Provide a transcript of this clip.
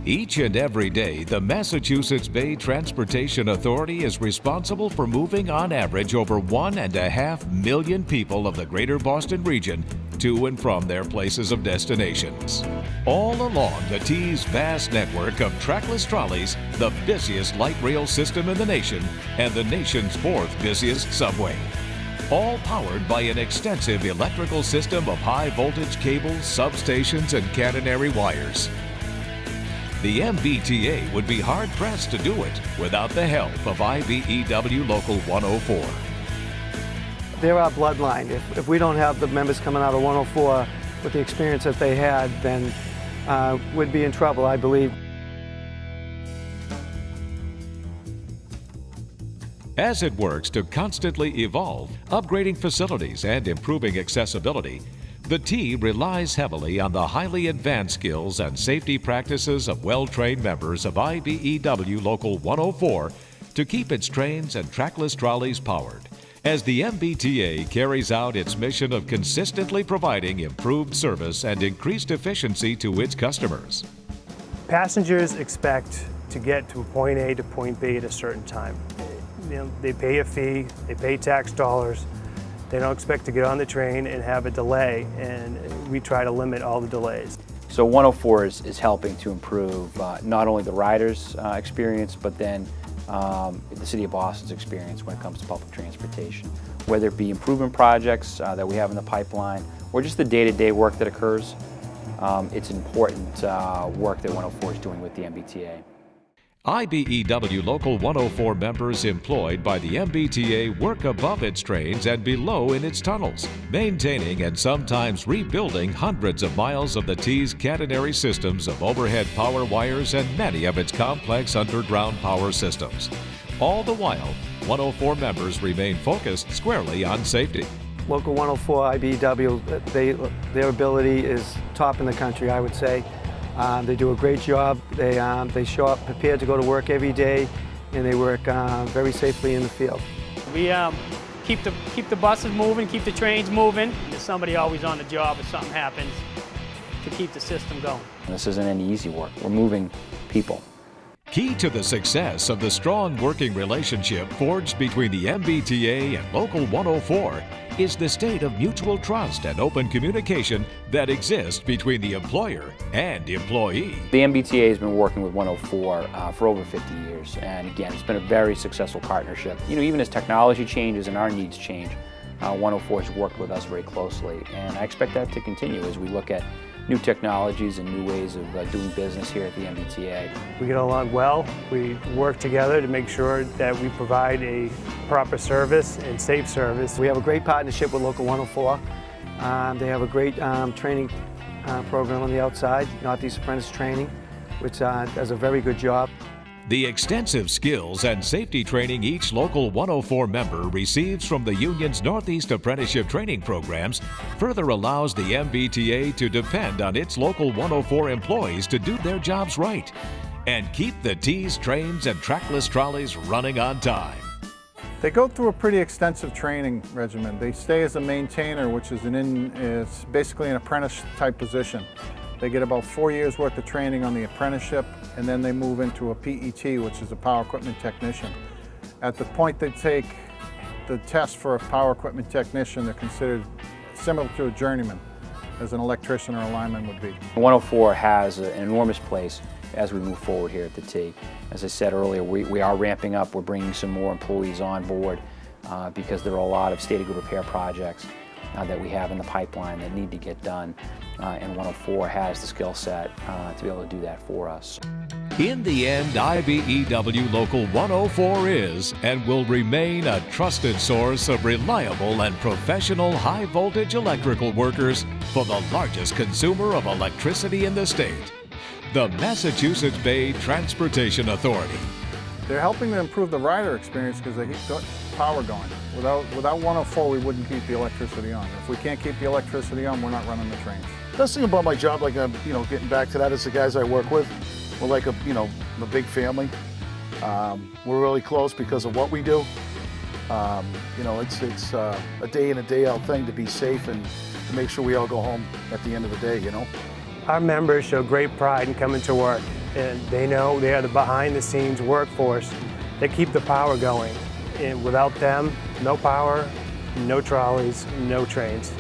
Each and every day, the Massachusetts Bay Transportation Authority is responsible for moving on average over 1.5 million people of the greater Boston region to and from their places of destinations. All along the T's vast network of trackless trolleys, the busiest light rail system in the nation, and the nation's fourth busiest subway. All powered by an extensive electrical system of high voltage cables, substations, and catenary wires. The MBTA would be hard-pressed to do it without the help of IBEW Local 104. They're our bloodline. If we don't have the members coming out of 104 with the experience that they had, then we'd be in trouble, I believe. As it works to constantly evolve, upgrading facilities and improving accessibility, the T relies heavily on the highly advanced skills and safety practices of well-trained members of IBEW Local 104 to keep its trains and trackless trolleys powered, as the MBTA carries out its mission of consistently providing improved service and increased efficiency to its customers. Passengers expect to get to point A to point B at a certain time. They pay a fee, they pay tax dollars. They don't expect to get on the train and have a delay, and we try to limit all the delays. So 104 is helping to improve not only the riders' experience, but then the City of Boston's experience when it comes to public transportation. Whether it be improvement projects that we have in the pipeline, or just the day-to-day work that occurs, it's important work that 104 is doing with the MBTA. IBEW Local 104 members employed by the MBTA work above its trains and below in its tunnels, maintaining and sometimes rebuilding hundreds of miles of the T's catenary systems of overhead power wires and many of its complex underground power systems. All the while, 104 members remain focused squarely on safety. Local 104 IBEW, their ability is top in the country, I would say. They do a great job. They show up prepared to go to work every day, and they work very safely in the field. We keep the buses moving, keep the trains moving. There's somebody always on the job if something happens to keep the system going. This isn't any easy work. We're moving people. Key to the success of the strong working relationship forged between the MBTA and Local 104 is the state of mutual trust and open communication that exists between the employer and employee. The MBTA has been working with 104 for over 50 years, and again, it's been a very successful partnership. Even as technology changes and our needs change, 104 has worked with us very closely, and I expect that to continue as we look at new technologies and new ways of doing business here at the MBTA. We get along well. We work together to make sure that we provide a proper service and safe service. We have a great partnership with Local 104. They have a great training program on the outside, Northeast Apprentice Training, which does a very good job. The extensive skills and safety training each Local 104 member receives from the union's Northeast Apprenticeship Training programs further allows the MBTA to depend on its Local 104 employees to do their jobs right and keep the T's, trains, and trackless trolleys running on time. They go through a pretty extensive training regimen. They stay as a maintainer, which is it's basically an apprentice type position. They get about 4 years worth of training on the apprenticeship, and then they move into a PET, which is a power equipment technician. At the point they take the test for a power equipment technician, they're considered similar to a journeyman, as an electrician or a lineman would be. 104 has an enormous place as we move forward here at the T. As I said earlier, we are ramping up. We're bringing some more employees on board because there are a lot of state of good repair projects that we have in the pipeline that need to get done, and 104 has the skill set to be able to do that for us. In the end, IBEW Local 104 is and will remain a trusted source of reliable and professional high-voltage electrical workers for the largest consumer of electricity in the state, the Massachusetts Bay Transportation Authority. They're helping to improve the rider experience because they keep power going. Without 104, we wouldn't keep the electricity on. If we can't keep the electricity on, we're not running the trains. The best thing about my job, like getting back to that, is the guys I work with. We're like a big family. We're really close because of what we do. You know, it's a day in and day out thing to be safe and to make sure we all go home at the end of the day, you know. Our members show great pride in coming to work, and they know they are the behind-the-scenes workforce that keep the power going. And without them, no power, no trolleys, no trains.